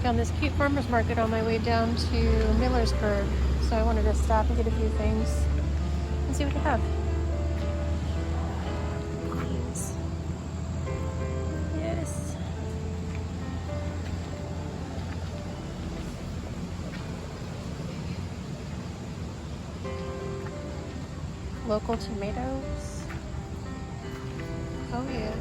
Found this cute farmer's market on my way down to Millersburg, so I wanted to stop and get a few things and see what they have. Yes. Local tomatoes. Oh yeah.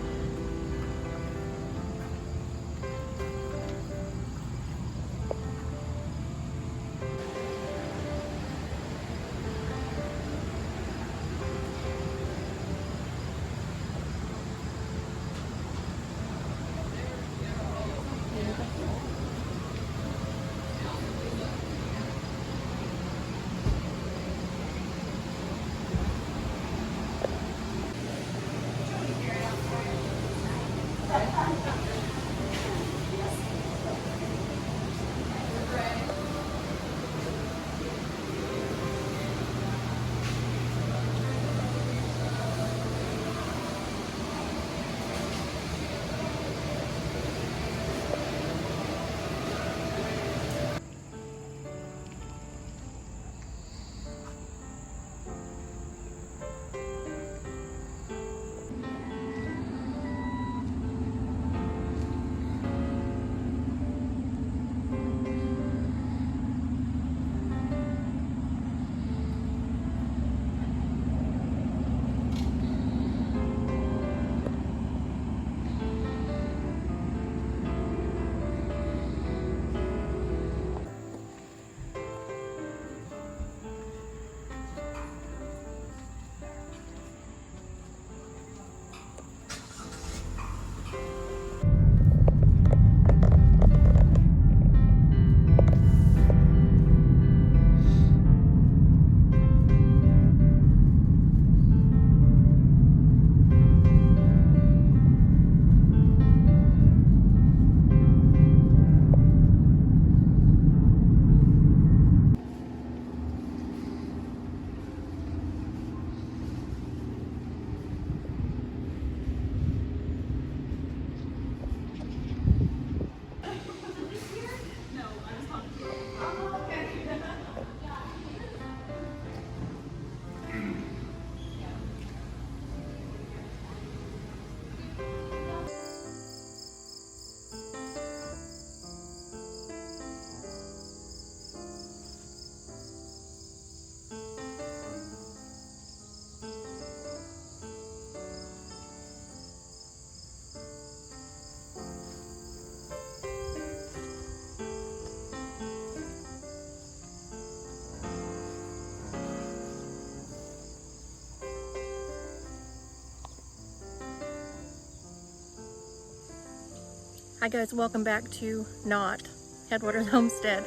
Hi guys, welcome back to not Headwaters Homestead.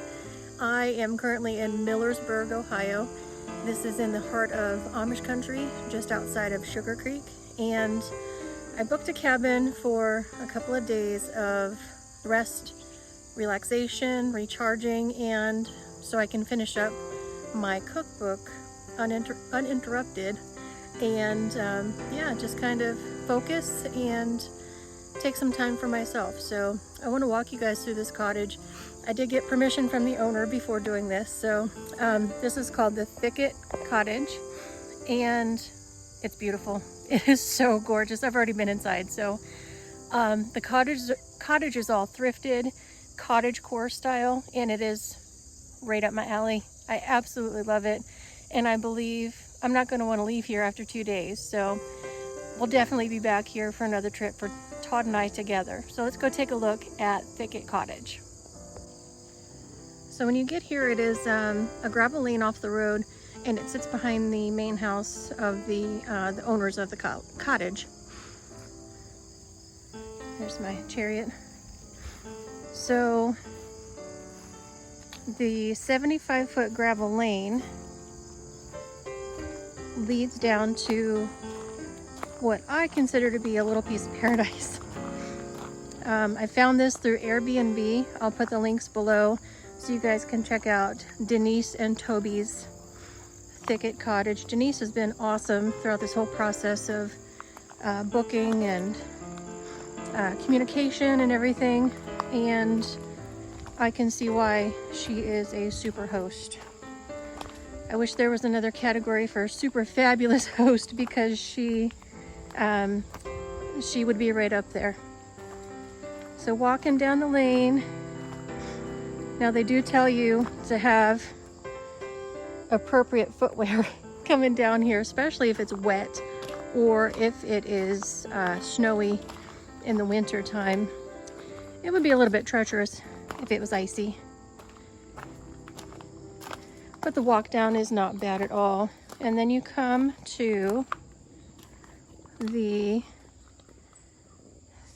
I am currently in Millersburg, Ohio. This is in the heart of Amish country, just outside of Sugar Creek. And I booked a cabin for a couple of days of rest, relaxation, recharging, and so I can finish up my cookbook uninterrupted and yeah, just kind of focus and take some time for myself. So I want to walk you guys through this cottage. I did get permission from the owner before doing this. So this is called the Thicket Cottage and it's beautiful. It is so gorgeous. I've already been inside. So the cottage is all thrifted, cottagecore style, and it is right up my alley. I absolutely love it. And I believe I'm not going to want to leave here after 2 days. So we'll definitely be back here for another trip for Todd and I together. So let's go take a look at Thicket Cottage. So when you get here, it is a gravel lane off the road, and it sits behind the main house of the owners of the cottage. There's my chariot. So the 75-foot gravel lane leads down to what I consider to be a little piece of paradise. I found this through Airbnb. I'll put the links below so you guys can check out Denise and Toby's Thicket Cottage. Denise has been awesome throughout this whole process of booking and communication and everything, and I can see why she is a super host. I wish there was another category for super fabulous host, because she would be right up there. So walking down the lane, now they do tell you to have appropriate footwear coming down here, especially if it's wet or if it is snowy in the winter time. It would be a little bit treacherous if it was icy. But the walk down is not bad at all. And then you come to the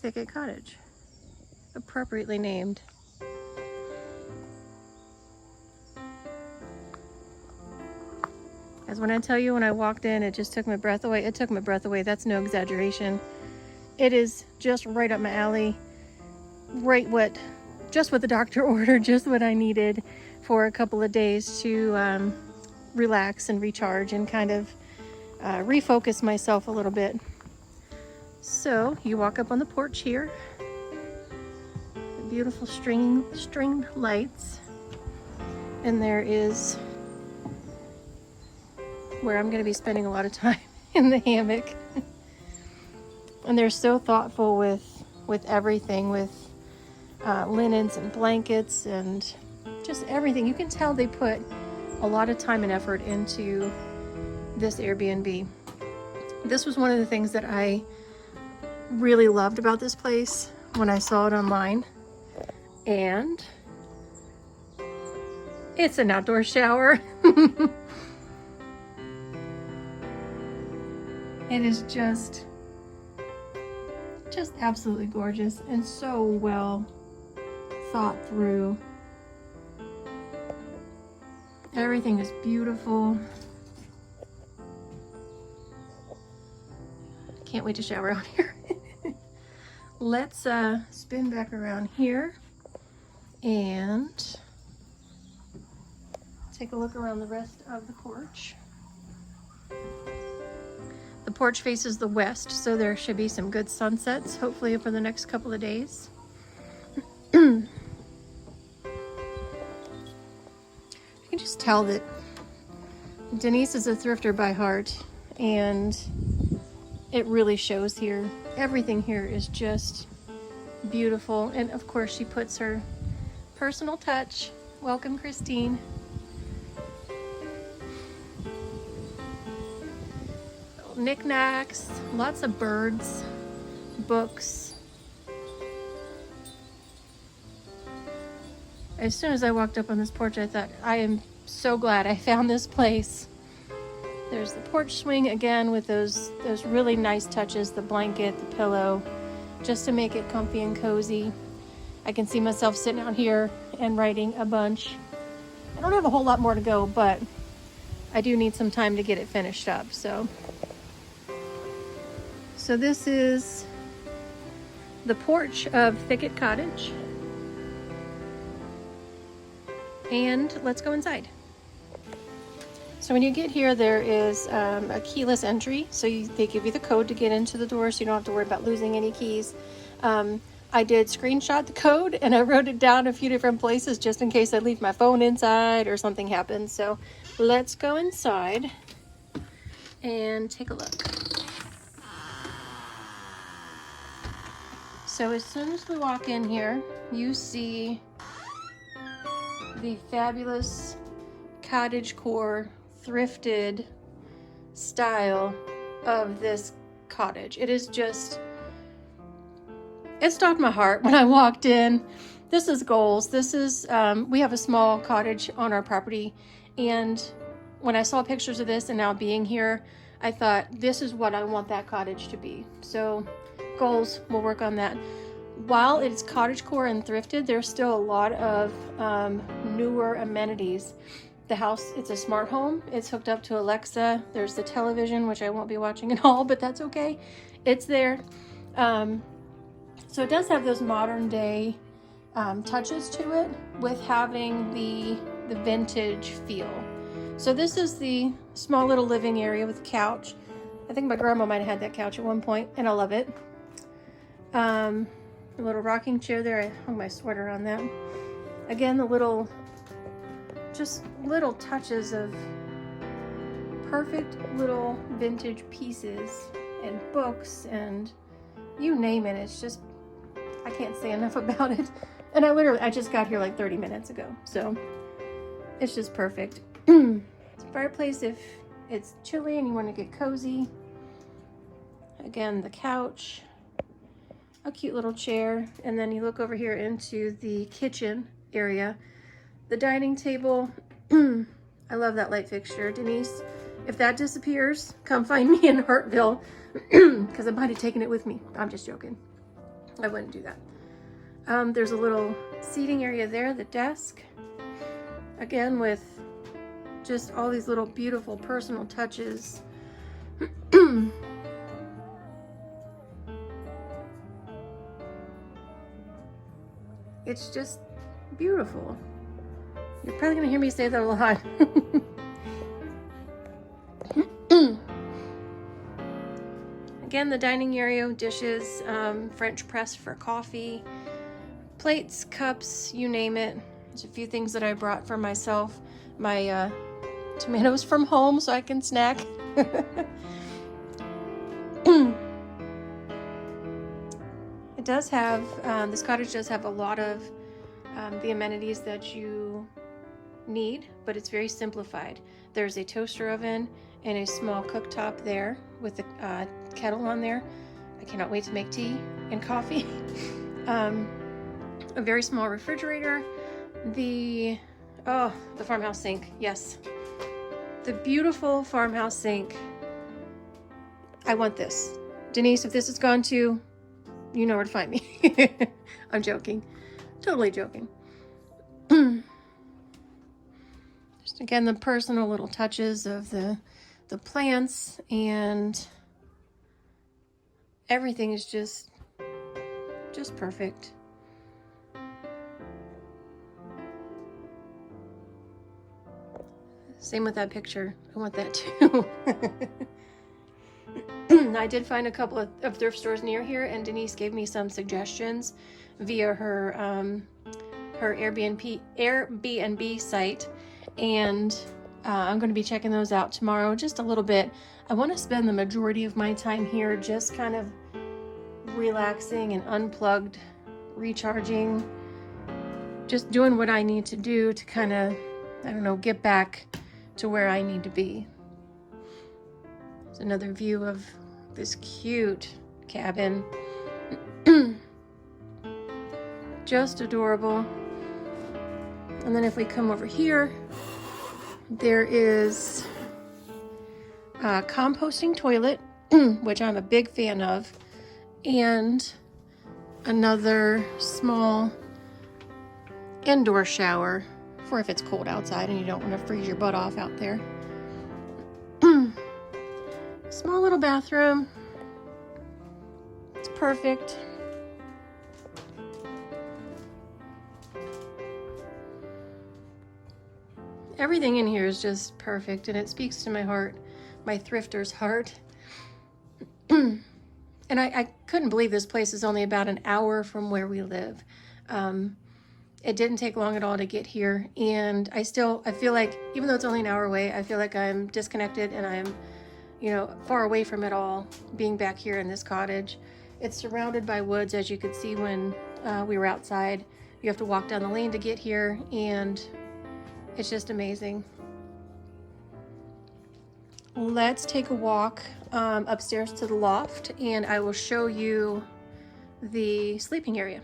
Thicket Cottage, appropriately named. As when I tell you, when I walked in, it just took my breath away. It took my breath away. That's no exaggeration. It is just right up my alley. Just what the doctor ordered, just what I needed for a couple of days to relax and recharge and kind of refocus myself a little bit. So you walk up on the porch here. The beautiful string lights. And there is where I'm going to be spending a lot of time, in the hammock. And they're so thoughtful with everything, with linens and blankets and just everything. You can tell they put a lot of time and effort into this Airbnb. This was one of the things that I really loved about this place when I saw it online. And it's an outdoor shower. It is just absolutely gorgeous and so well thought through. Everything is beautiful. Can't wait to shower out here. Let's spin back around here and take a look around the rest of the porch. The porch faces the west, so there should be some good sunsets, hopefully for the next couple of days. You can just tell that Denise is a thrifter by heart, and it really shows here. Everything here is just beautiful, and of course she puts her personal touch. Welcome, Christine. Knickknacks, lots of birds, books. As soon as I walked up on this porch, I thought, I am so glad I found this place. There's the porch swing again with those really nice touches, the blanket, the pillow, just to make it comfy and cozy. I can see myself sitting out here and writing a bunch. I don't have a whole lot more to go, but I do need some time to get it finished up. So this is the porch of Thicket Cottage. And let's go inside. So when you get here, there is a keyless entry. So they give you the code to get into the door, so you don't have to worry about losing any keys. I did screenshot the code and I wrote it down a few different places just in case I leave my phone inside or something happens. So let's go inside and take a look. So as soon as we walk in here, you see the fabulous cottagecore thrifted style of this cottage. It is just, it stopped my heart when I walked in. This is goals. This is, we have a small cottage on our property, and when I saw pictures of this and now being here, I thought this is what I want that cottage to be. So goals, we'll work on that. While it's cottagecore and thrifted, there's still a lot of newer amenities. the house, it's a smart home. It's hooked up to Alexa. There's the television, which I won't be watching at all, but that's okay. It's there. So it does have those modern day touches to it with having the vintage feel. So this is the small little living area with a couch. I think my grandma might have had that couch at one point, and I love it. A little rocking chair there. I hung my sweater on that. Again, the little touches of perfect little vintage pieces and books and you name it. It's just, I can't say enough about it. And I just got here like 30 minutes ago, so it's just perfect. It's a fireplace if it's chilly and you want to get cozy. Again, the couch, a cute little chair, and then you look over here into the kitchen area. The dining table, I love that light fixture. Denise, if that disappears, come find me in Hartville because I might have taken it with me. I'm just joking. I wouldn't do that. There's a little seating area there, the desk. Again, with just all these little beautiful personal touches. It's just beautiful. You're probably gonna hear me say that a lot. Again, the dining area, dishes, French press for coffee, plates, cups, you name it. There's a few things that I brought for myself. My tomatoes from home so I can snack. It does have, this cottage does have a lot of the amenities that you need, but it's very simplified. There's a toaster oven and a small cooktop there with a kettle on there. I cannot wait to make tea and coffee. A very small refrigerator. The farmhouse sink, yes. The beautiful farmhouse sink. I want this. Denise, if this is gone too, you know where to find me. I'm joking. Totally joking. Just again, the personal little touches of the plants, and everything is just perfect. Same with that picture. I want that too. I did find a couple of thrift stores near here, and Denise gave me some suggestions via her Airbnb site, and I'm going to be checking those out tomorrow just a little bit. I want to spend the majority of my time here just kind of relaxing and unplugged, recharging, just doing what I need to do to kind of, I don't know, get back to where I need to be. There's another view of this cute cabin. Just adorable. And then if we come over here, there is a composting toilet, which I'm a big fan of, and another small indoor shower for if it's cold outside and you don't want to freeze your butt off out there. Small little bathroom. It's perfect. Everything in here is just perfect, and it speaks to my heart, my thrifter's heart. And I couldn't believe this place is only about an hour from where we live. It didn't take long at all to get here, and I feel like, even though it's only an hour away, I feel like I'm disconnected and I'm, far away from it all, being back here in this cottage. It's surrounded by woods, as you could see when we were outside. You have to walk down the lane to get here, and it's just amazing. Let's take a walk upstairs to the loft, and I will show you the sleeping area.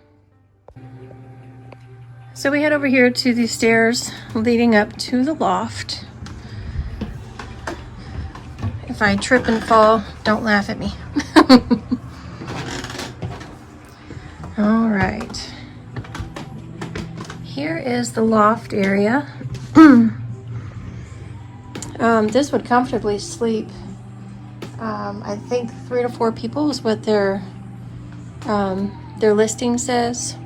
So we head over here to the stairs leading up to the loft. If I trip and fall, don't laugh at me. All right. Here is the loft area. This would comfortably sleep, I think 3 to 4 people is what their listing says.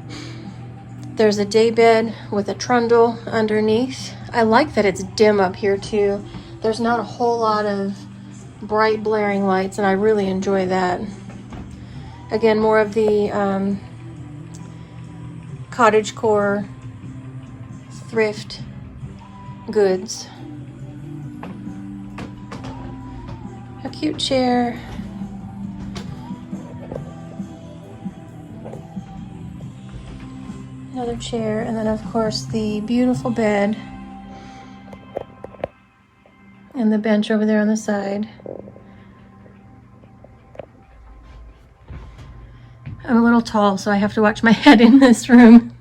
There's a day bed with a trundle underneath. I like that it's dim up here too. There's not a whole lot of bright blaring lights, and I really enjoy that. Again, more of the cottagecore thrift goods. A cute chair. Another chair, and then of course the beautiful bed and the bench over there on the side. I'm a little tall, so I have to watch my head in this room.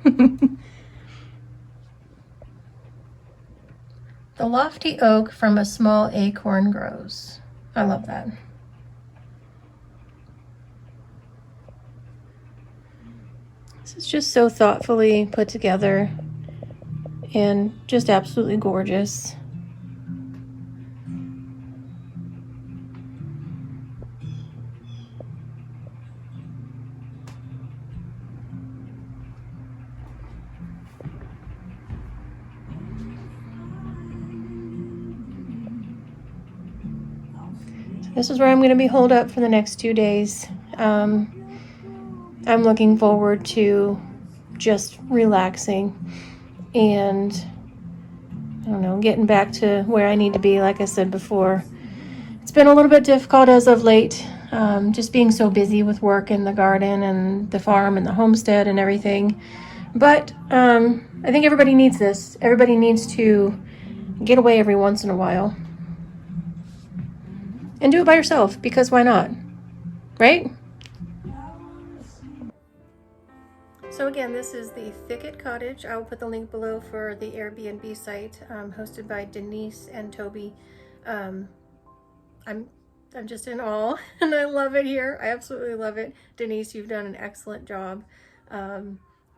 The lofty oak from a small acorn grows. I love that. This is just so thoughtfully put together and just absolutely gorgeous. This is where I'm going to be holed up for the next 2 days. I'm looking forward to just relaxing and, I don't know, getting back to where I need to be. Like I said before, it's been a little bit difficult as of late, just being so busy with work in the garden and the farm and the homestead and everything. But I think everybody needs this. Everybody needs to get away every once in a while. And do it by yourself, because why not? Right? So again, this is the Thicket Cottage. I will put the link below for the Airbnb site, hosted by Denise and Toby. I'm just in awe, and I love it here. I absolutely love it. Denise, you've done an excellent job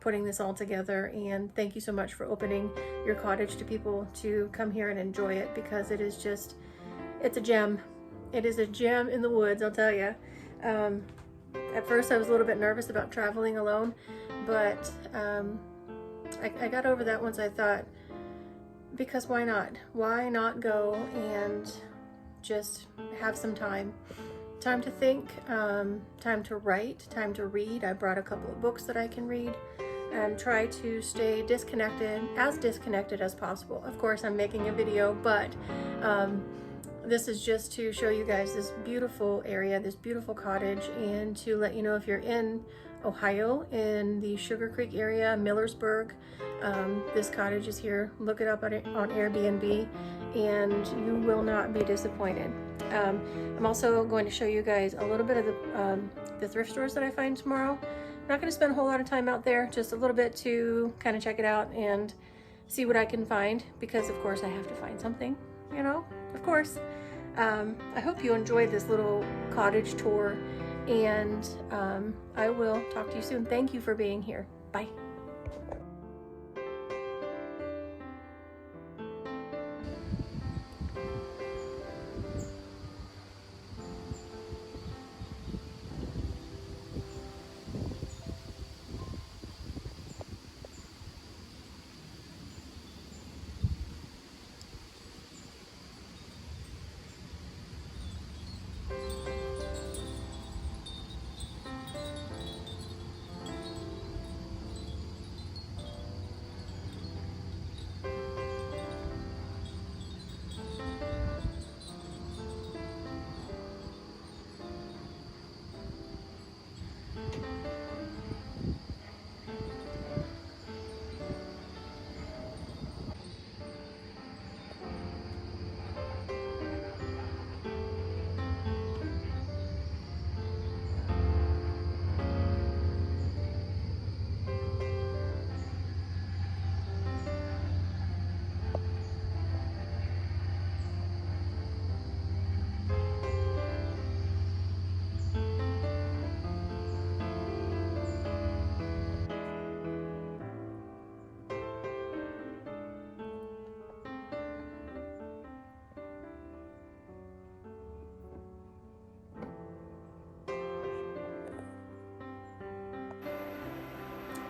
putting this all together, and thank you so much for opening your cottage to people to come here and enjoy it, because it is just, it's a gem. It is a gem in the woods, I'll tell you. At first I was a little bit nervous about traveling alone, but I got over that once I thought, because why not? Why not go and just have some time? Time to think, time to write, time to read. I brought a couple of books that I can read and try to stay disconnected as possible. Of course, I'm making a video, but this is just to show you guys this beautiful area, this beautiful cottage, and to let you know if you're in Ohio, in the Sugar Creek area, Millersburg, this cottage is here. Look it up on Airbnb, and you will not be disappointed. I'm also going to show you guys a little bit of the thrift stores that I find tomorrow. I'm not going to spend a whole lot of time out there, just a little bit to kind of check it out and see what I can find, because of course I have to find something, you know, of course. I hope you enjoyed this little cottage tour, and I will talk to you soon. Thank you for being here. Bye.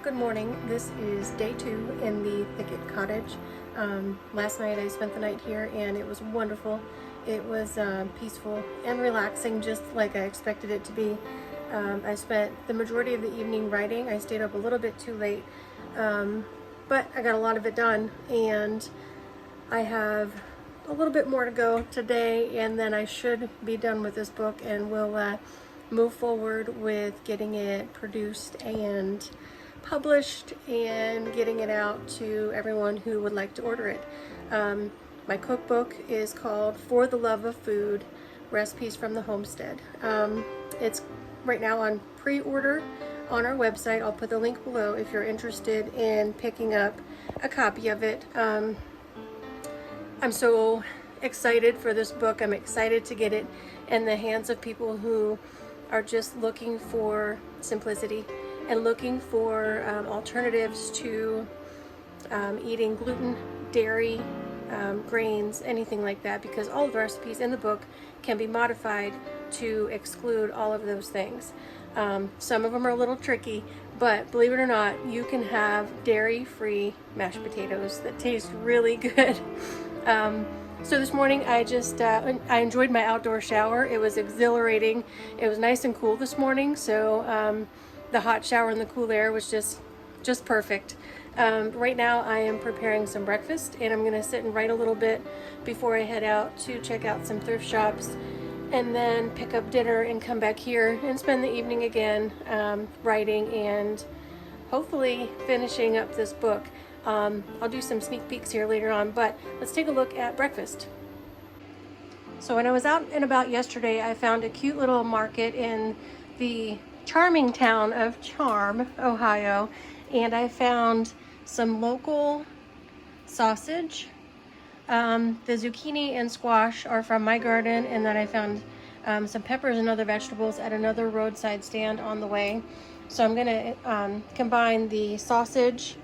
Good morning. This is day 2 in the Thicket Cottage. Last night I spent the night here and it was wonderful. It was peaceful and relaxing, just like I expected it to be. I spent the majority of the evening writing. I stayed up a little bit too late, but I got a lot of it done, and I have a little bit more to go today, and then I should be done with this book, and we'll move forward with getting it produced and published and getting it out to everyone who would like to order it. My cookbook is called For the Love of Food, Recipes from the Homestead. It's right now on pre-order on our website. I'll put the link below if you're interested in picking up a copy of it. I'm so excited for this book. I'm excited to get it in the hands of people who are just looking for simplicity and looking for alternatives to eating gluten, dairy, grains, anything like that, because all of the recipes in the book can be modified to exclude all of those things. Some of them are a little tricky, but believe it or not, you can have dairy-free mashed potatoes that taste really good. So this morning I just I enjoyed my outdoor shower. It was exhilarating. It was nice and cool this morning, so the hot shower and the cool air was just perfect. Right now I am preparing some breakfast, and I'm gonna sit and write a little bit before I head out to check out some thrift shops, and then pick up dinner and come back here and spend the evening again writing and hopefully finishing up this book. I'll do some sneak peeks here later on, but let's take a look at breakfast. So when I was out and about yesterday, I found a cute little market in the charming town of Charm, Ohio, and I found some local sausage. The zucchini and squash are from my garden, and then I found some peppers and other vegetables at another roadside stand on the way. So I'm gonna combine the sausage,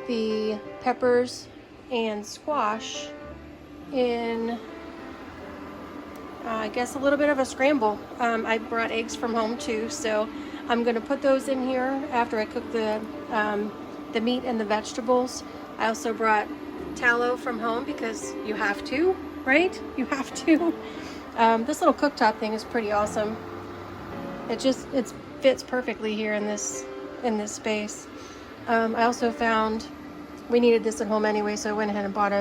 the peppers, and squash in I guess a little bit of a scramble. I brought eggs from home too, so I'm gonna put those in here after I cook the meat and the vegetables. I also brought tallow from home because you have to, right? You have to. This little cooktop thing is pretty awesome. It fits perfectly here in this space. I also found, we needed this at home anyway, so I went ahead and bought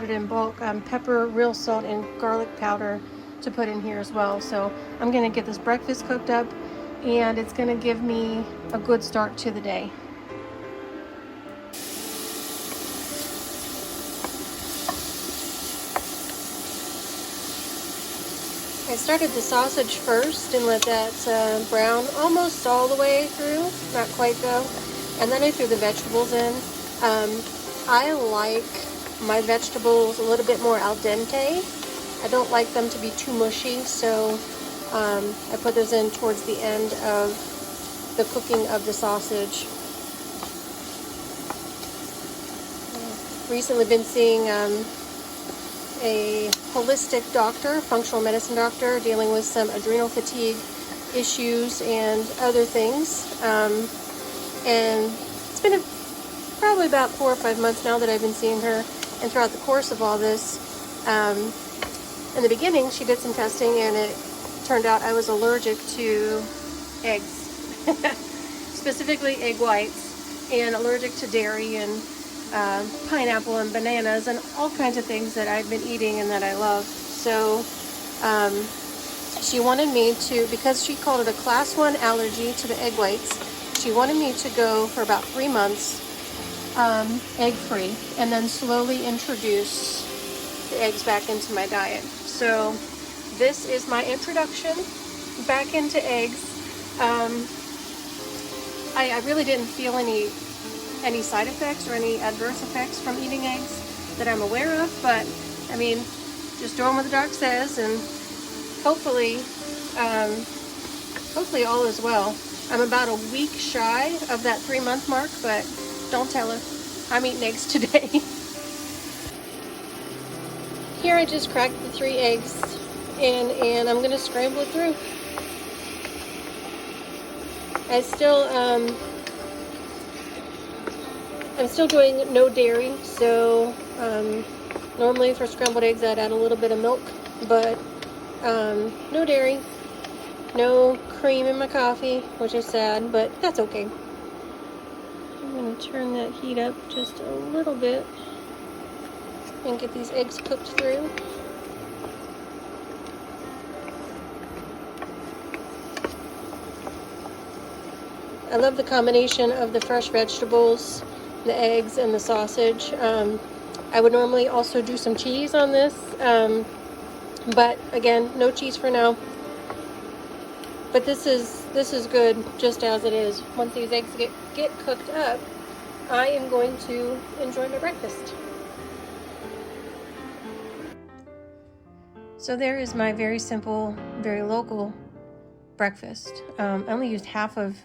it in bulk. Pepper, real salt, and garlic powder to put in here as well. So I'm gonna get this breakfast cooked up, and it's gonna give me a good start to the day. I started the sausage first and let that brown almost all the way through, not quite though, and then I threw the vegetables in. I like my vegetables a little bit more al dente. I don't like them to be too mushy, so I put those in towards the end of the cooking of the sausage. Recently been seeing a holistic doctor, functional medicine doctor, dealing with some adrenal fatigue issues and other things. And it's been probably about 4 or 5 months now that I've been seeing her. And throughout the course of all this, in the beginning, she did some testing, and it turned out I was allergic to eggs, specifically egg whites, and allergic to dairy and pineapple and bananas and all kinds of things that I've been eating and that I love. So she wanted me to, because she called it a class 1 allergy to the egg whites, she wanted me to go for about 3 months egg-free, and then slowly introduce the eggs back into my diet. So this is my introduction back into eggs. I really didn't feel any side effects or any adverse effects from eating eggs that I'm aware of, but I mean, just doing what the doc says, and hopefully all is well. I'm about a week shy of that 3-month mark, but don't tell her. I'm eating eggs today. Here I just cracked the 3 eggs in, and I'm gonna scramble it through. I still I'm still doing no dairy, so normally for scrambled eggs I'd add a little bit of milk, but no dairy, no cream in my coffee, which is sad, but that's okay. I'm going to turn that heat up just a little bit and get these eggs cooked through. I love the combination of the fresh vegetables, the eggs, and the sausage. I would normally also do some cheese on this, but again, no cheese for now. But this is good just as it is. Once these eggs get cooked up, I am going to enjoy my breakfast. So there is my very simple, very local breakfast. I only used half of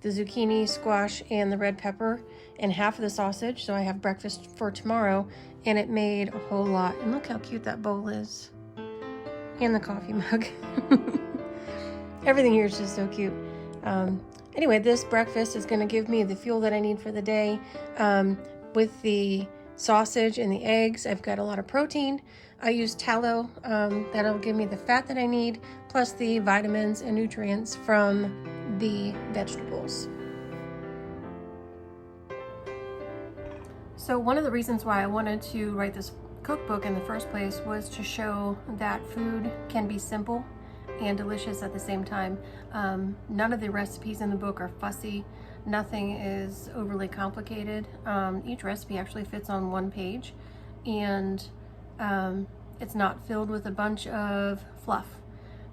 the zucchini, squash, and the red pepper, and half of the sausage, so I have breakfast for tomorrow, and it made a whole lot. And look how cute that bowl is. And the coffee mug. Everything here is just so cute. Anyway, this breakfast is gonna give me the fuel that I need for the day. With the sausage and the eggs, I've got a lot of protein. I use tallow, that'll give me the fat that I need, plus the vitamins and nutrients from the vegetables. So one of the reasons why I wanted to write this cookbook in the first place was to show that food can be simple and delicious at the same time. None of the recipes in the book are fussy. Nothing is overly complicated. Each recipe actually fits on one page, and it's not filled with a bunch of fluff.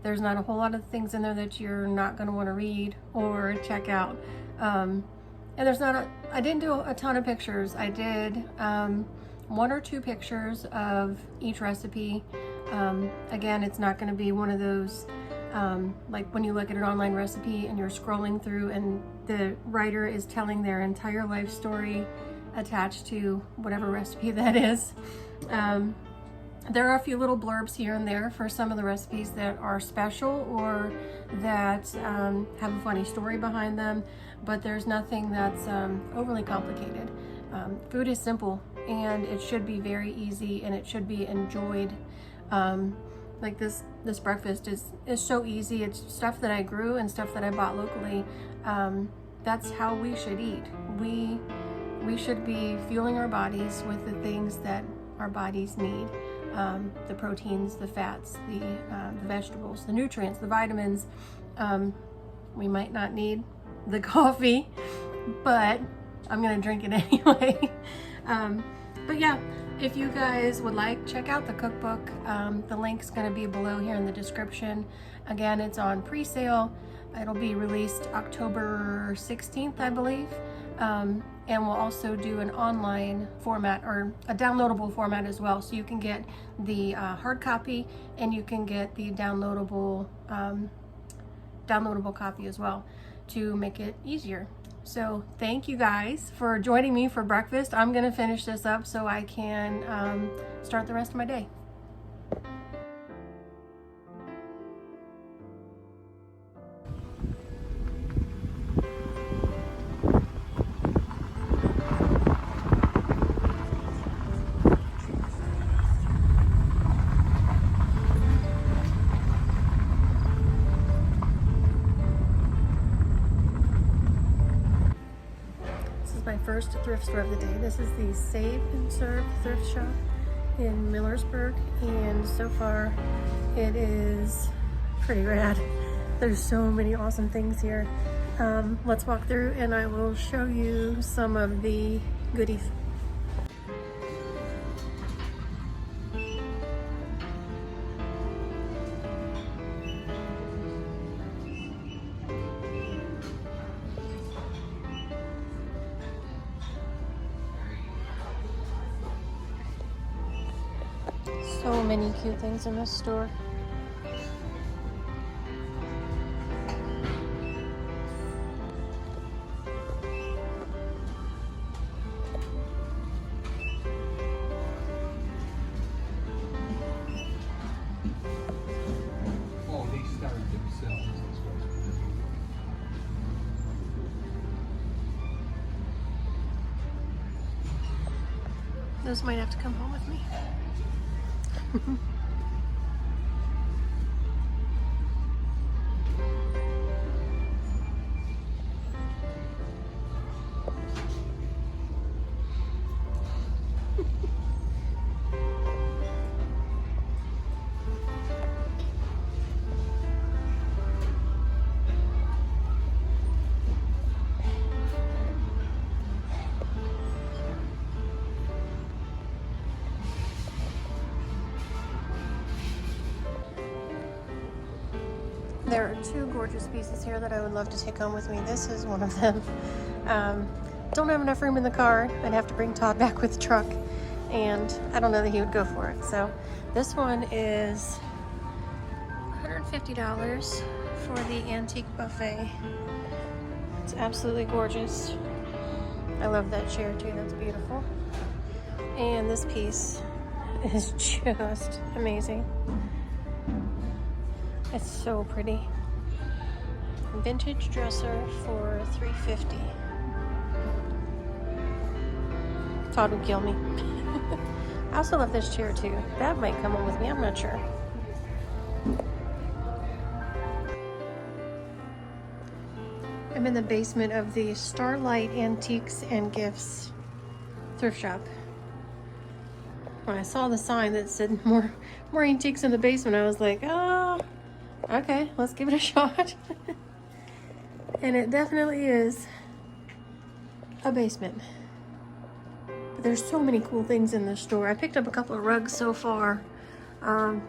There's not a whole lot of things in there that you're not going to want to read or check out. And there's not I didn't do a ton of pictures. I did 1 or 2 pictures of each recipe. Again, it's not going to be one of those like when you look at an online recipe and you're scrolling through and the writer is telling their entire life story attached to whatever recipe that is. There are a few little blurbs here and there for some of the recipes that are special or that have a funny story behind them, but there's nothing that's overly complicated. Food is simple, and it should be very easy, and it should be enjoyed. Like this breakfast is so easy. It's stuff that I grew and stuff that I bought locally. That's how we should eat. We should be fueling our bodies with the things that our bodies need. The proteins, the fats, the vegetables, the nutrients, the vitamins. We might not need the coffee, but I'm gonna drink it anyway. But yeah, if you guys would like, check out the cookbook. The link's gonna be below here in the description. Again, it's on pre-sale. It'll be released October 16th, I believe. And we'll also do an online format or a downloadable format as well. So you can get the hard copy and you can get the downloadable copy as well to make it easier. So thank you guys for joining me for breakfast. I'm gonna finish this up so I can start the rest of my day. My first thrift store of the day. This is the Save and Serve thrift shop in Millersburg, and so far it is pretty rad. There's so many awesome things here. Let's walk through and I will show you some of the goodies. So many cute things in this store. Oh, they started themselves. That's what. Those might have to come home with me. There are two gorgeous pieces here that I would love to take home with me. This is one of them. Don't have enough room in the car. I'd have to bring Todd back with the truck, and I don't know that he would go for it. So this one is $150 for the antique buffet. It's absolutely gorgeous. I love that chair too, that's beautiful. And this piece is just amazing. It's so pretty. Vintage dresser for $350. Todd would kill me. I also love this chair too. That might come home with me, I'm not sure. I'm in the basement of the Starlight Antiques and Gifts thrift shop. When I saw the sign that said more antiques in the basement, I was like, oh, okay, let's give it a shot. And it definitely is a basement. But there's so many cool things in this store. I picked up a couple of rugs so far. There's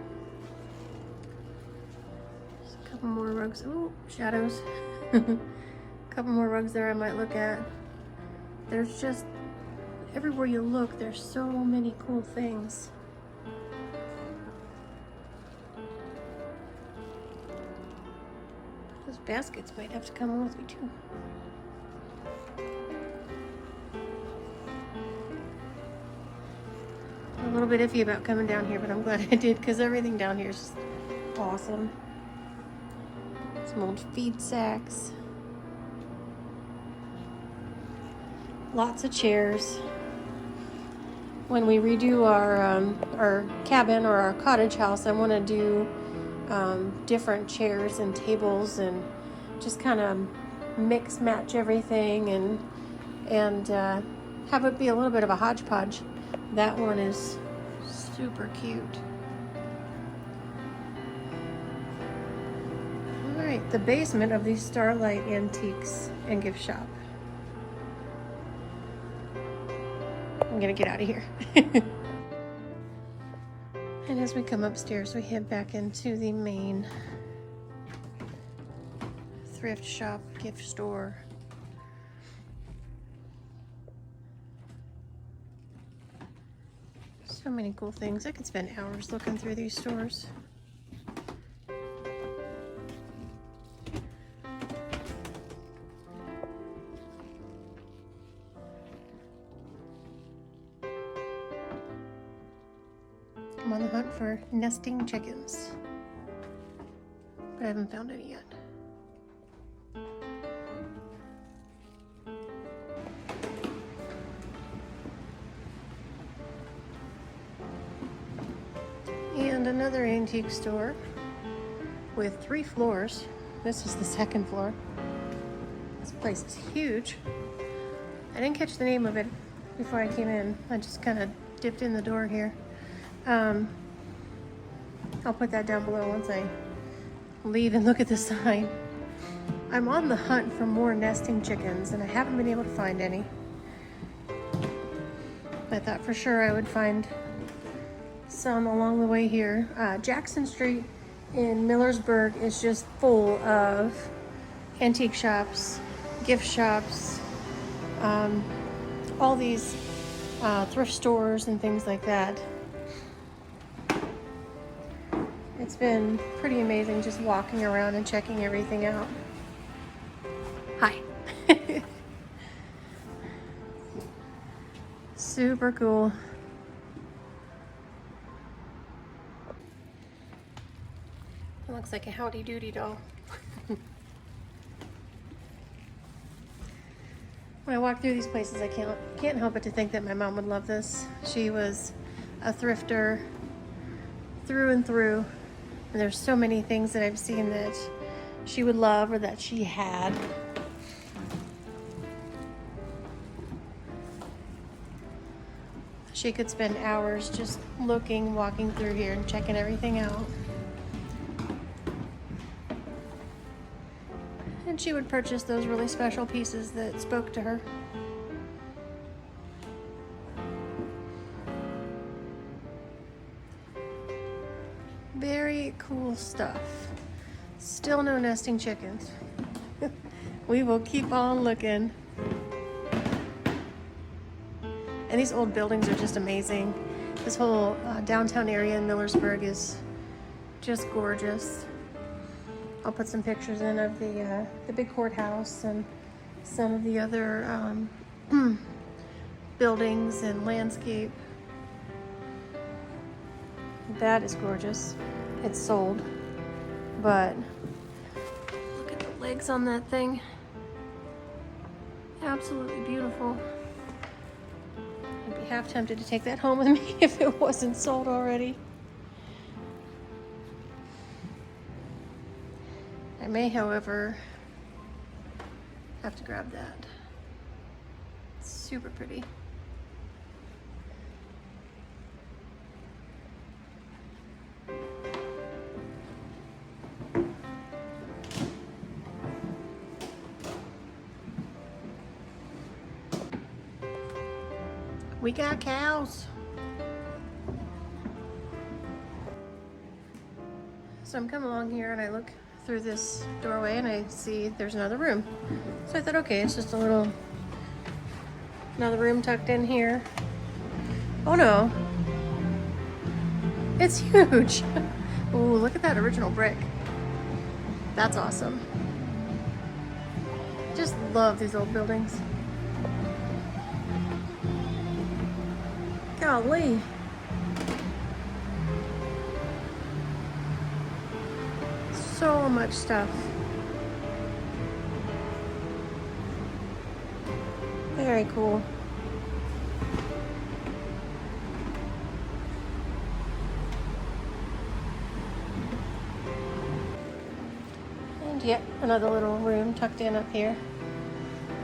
a couple more rugs. Ooh, shadows. A couple more rugs there I might look at. There's just, everywhere you look, there's so many cool things. Those baskets might have to come home with me too. I'm a little bit iffy about coming down here, but I'm glad I did because everything down here is just awesome. Some old feed sacks. Lots of chairs. When we redo our cabin or our cottage house, I want to do different chairs and tables and just kind of mix match everything and have it be a little bit of a hodgepodge. That one is super cute. All right, the basement of the Starlight Antiques and Gift Shop. I'm gonna get out of here. And as we come upstairs, we head back into the main thrift shop, gift store. So many cool things. I could spend hours looking through these stores. I'm on the hunt for nesting chickens, but I haven't found any yet. And another antique store with 3 floors. This is the 2nd floor. This place is huge. I didn't catch the name of it before I came in. I just kind of dipped in the door here. I'll put that down below once I leave and look at the sign. I'm on the hunt for more nesting chickens and I haven't been able to find any. I thought for sure I would find some along the way here. Jackson Street in Millersburg is just full of antique shops, gift shops, all these thrift stores and things like that. It's been pretty amazing just walking around and checking everything out. Hi. Super cool. It looks like a Howdy Doody doll. When I walk through these places, I can't help but to think that my mom would love this. She was a thrifter through and through, and there's so many things that I've seen that she would love or that she had. She could spend hours just looking, walking through here and checking everything out. And she would purchase those really special pieces that spoke to her. Very cool stuff. Still no nesting chickens. We will keep on looking. And these old buildings are just amazing. This whole downtown area in Millersburg is just gorgeous. I'll put some pictures in of the big courthouse and some of the other buildings and landscape. That is gorgeous. It's sold, but look at the legs on that thing. Absolutely beautiful. I'd be half tempted to take that home with me if it wasn't sold already. I may, however, have to grab that. It's super pretty. We got cows. So I'm coming along here and I look through this doorway and I see there's another room. So I thought, okay, it's just another room tucked in here. Oh no, it's huge. Ooh, look at that original brick. That's awesome. Just love these old buildings. Golly. So much stuff. Very cool. And yet another little room tucked in up here.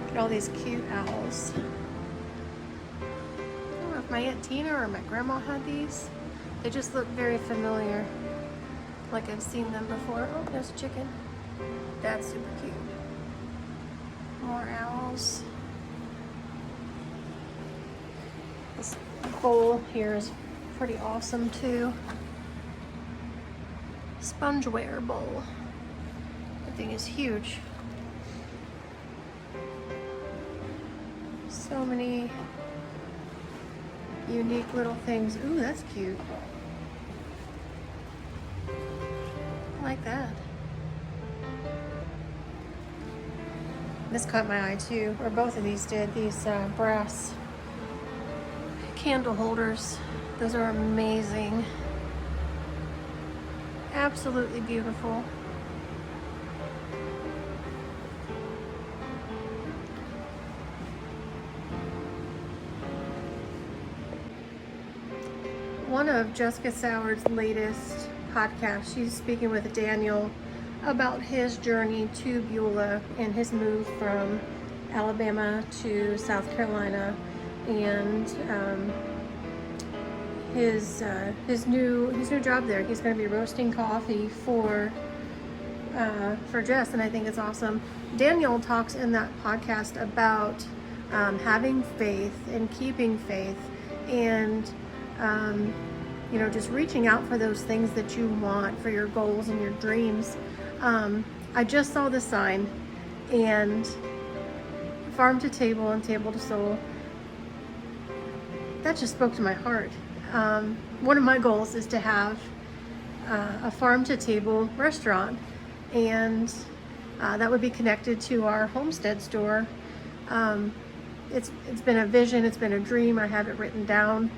Look at all these cute owls. I don't know if my Aunt Tina or my grandma had these. They just look very familiar. Like I've seen them before. Oh, there's a chicken. That's super cute. More owls. This bowl here is pretty awesome too. Spongeware bowl. That thing is huge. So many unique little things. Ooh, that's cute. I like that. This caught my eye too, or both of these did. These brass candle holders. Those are amazing. Absolutely beautiful. One of Jessica Sauer's latest podcasts, she's speaking with Daniel about his journey to Beulah and his move from Alabama to South Carolina, and his new job there. He's going to be roasting coffee for Jess, and I think it's awesome. Daniel talks in that podcast about having faith and keeping faith, and you know, just reaching out for those things that you want, for your goals and your dreams. I just saw the sign, and farm to table and table to soul. That just spoke to my heart. One of my goals is to have a farm to table restaurant, and that would be connected to our homestead store. It's been a vision, it's been a dream. I have it written down.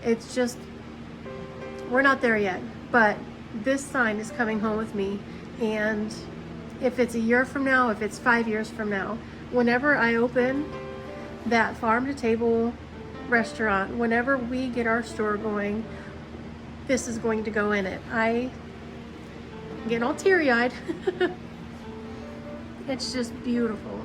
It's just, we're not there yet, but this sign is coming home with me. And if it's a year from now, if it's 5 years from now, whenever I open that farm to table restaurant, whenever we get our store going, this is going to go in it. I'm getting all teary-eyed. It's just beautiful.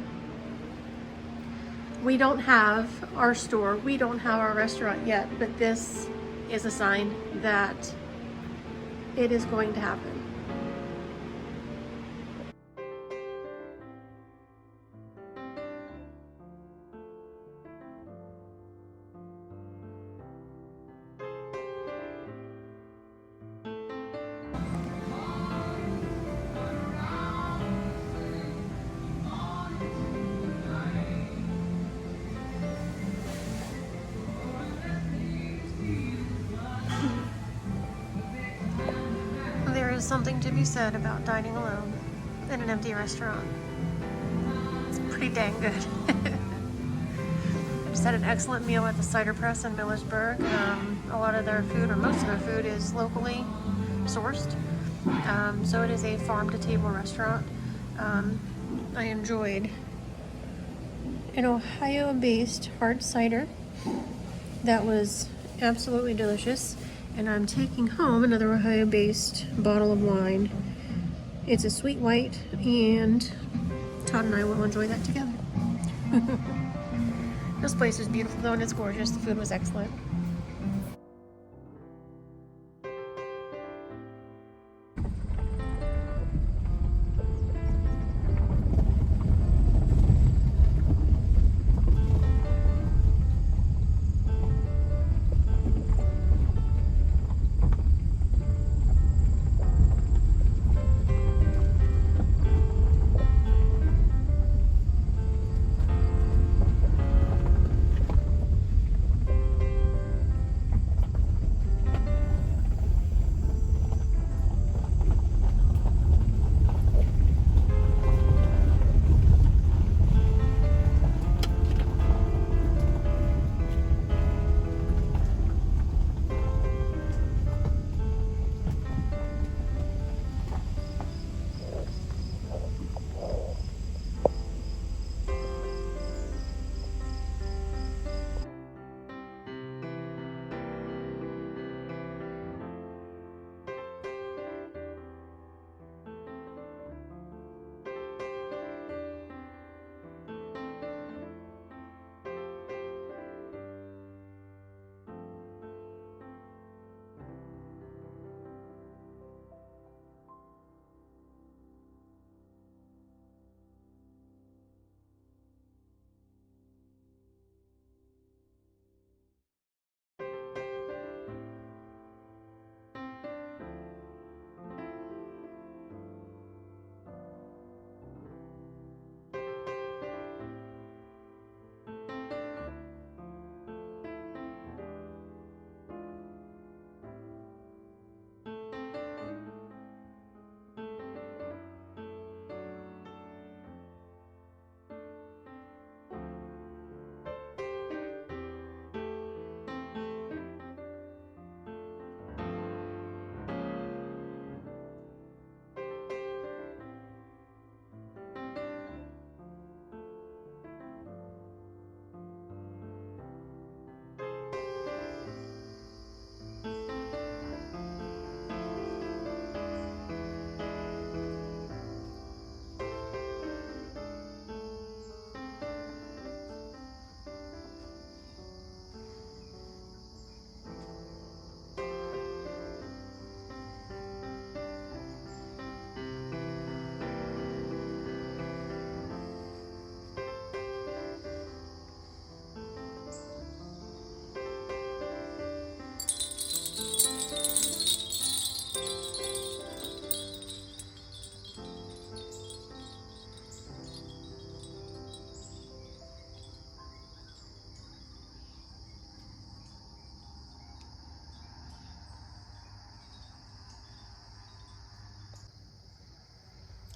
We don't have our store, we don't have our restaurant yet, but this is a sign that it is going to happen. There is something to be said about dining alone in an empty restaurant. It's pretty dang good. I just had an excellent meal at the cider press in Millersburg. A lot of their food, or most of their food, is locally sourced. So it is a farm to table restaurant. I enjoyed an Ohio-based hard cider that was absolutely delicious. And I'm taking home another Ohio-based bottle of wine. It's a sweet white, and Todd and I will enjoy that together. This place is beautiful though, and it's gorgeous. The food was excellent.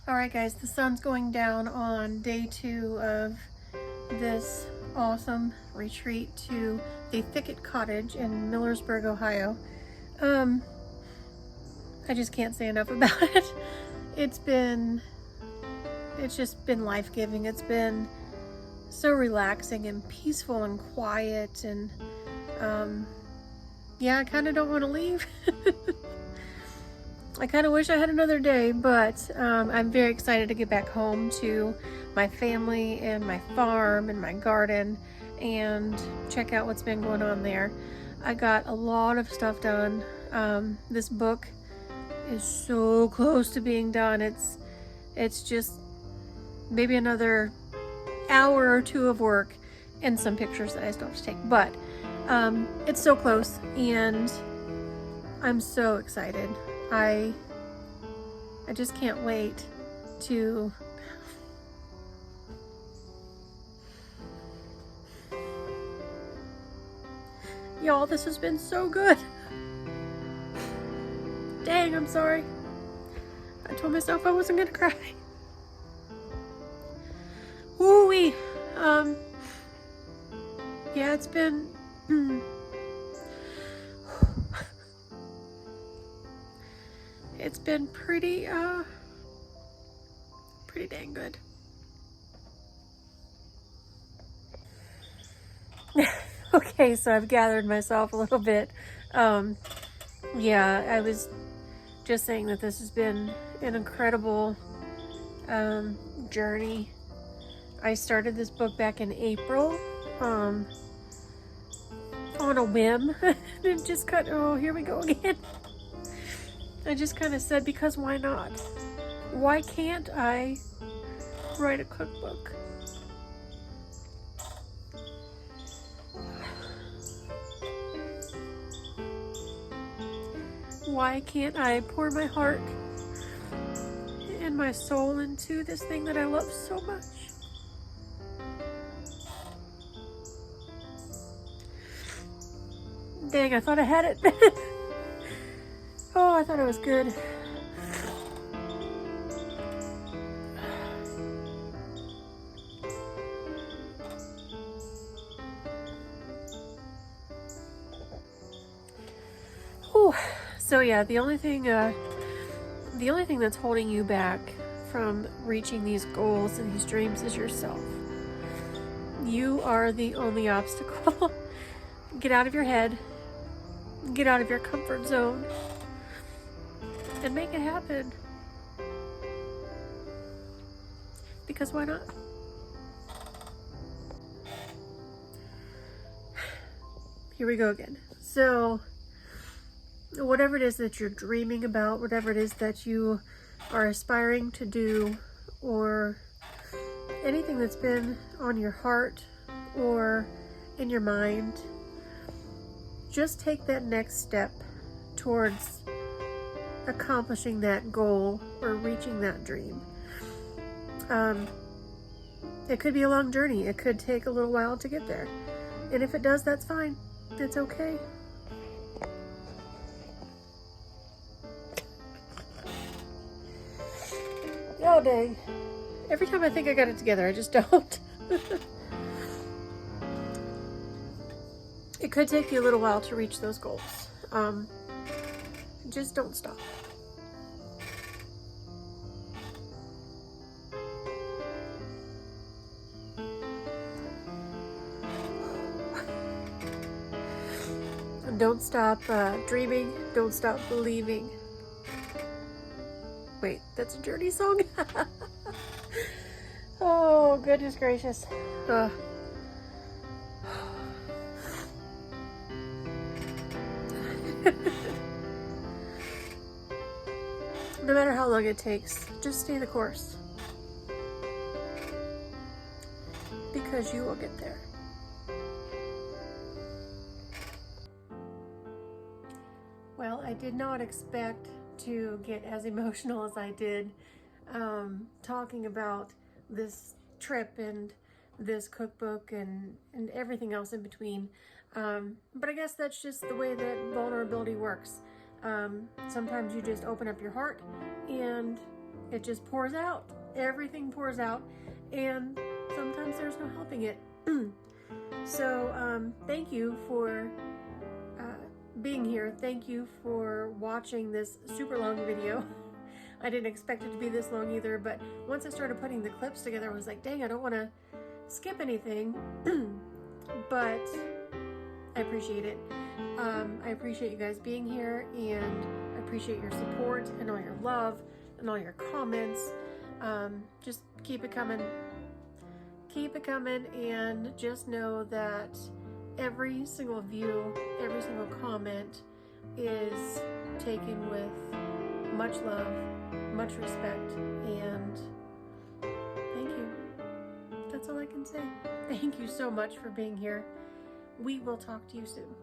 Alright guys, the sun's going down on day 2 of this awesome retreat to the Thicket Cottage in Millersburg, Ohio. I just can't say enough about it. It's just been life-giving. It's been so relaxing and peaceful and quiet, and yeah, I kind of don't want to leave. I kind of wish I had another day, but I'm very excited to get back home to my family and my farm and my garden and check out what's been going on there. I got a lot of stuff done. This book is so close to being done. It's just maybe another hour or two of work and some pictures that I still have to take, but it's so close and I'm so excited. I just can't wait to y'all, this has been so good. Dang, I'm sorry. I told myself I wasn't gonna cry. Ooh-wee. Yeah, it's been it's been pretty dang good. Okay, so I've gathered myself a little bit. Yeah, I was just saying that this has been an incredible journey. I started this book back in April on a whim. It just oh, here we go again. I just kind of said, because why not? Why can't I write a cookbook? Why can't I pour my heart and my soul into this thing that I love so much? Dang, I thought I had it. Oh, I thought it was good. Whew. So yeah, the only thing that's holding you back from reaching these goals and these dreams is yourself. You are the only obstacle. Get out of your head. Get out of your comfort zone and make it happen. Because why not? Here we go again. So, whatever it is that you're dreaming about, whatever it is that you are aspiring to do, or anything that's been on your heart or in your mind, just take that next step towards accomplishing that goal or reaching that dream. It could be a long journey. It could take a little while to get there. And if it does, that's fine. It's okay. Oh, dang. Every time I think I got it together, I just don't. It could take you a little while to reach those goals. Just don't stop. Don't stop dreaming. Don't stop believing. Wait, that's a Journey song? Oh, goodness gracious. No matter how long it takes, just stay the course. Because you will get there. Well, I did not expect to get as emotional as I did talking about this trip and this cookbook and everything else in between. But I guess that's just the way that vulnerability works. Sometimes you just open up your heart and it just pours out. Everything pours out, and sometimes there's no helping it. So thank you for being here. Thank you for watching this super long video. I didn't expect it to be this long either, but once I started putting the clips together, I was like, dang, I don't want skip anything, but I appreciate it. I appreciate you guys being here, and I appreciate your support and all your love and all your comments. Just keep it coming. Keep it coming, and just know that every single view, every single comment is taken with much love, much respect, and thank you. That's all I can say. Thank you so much for being here. We will talk to you soon.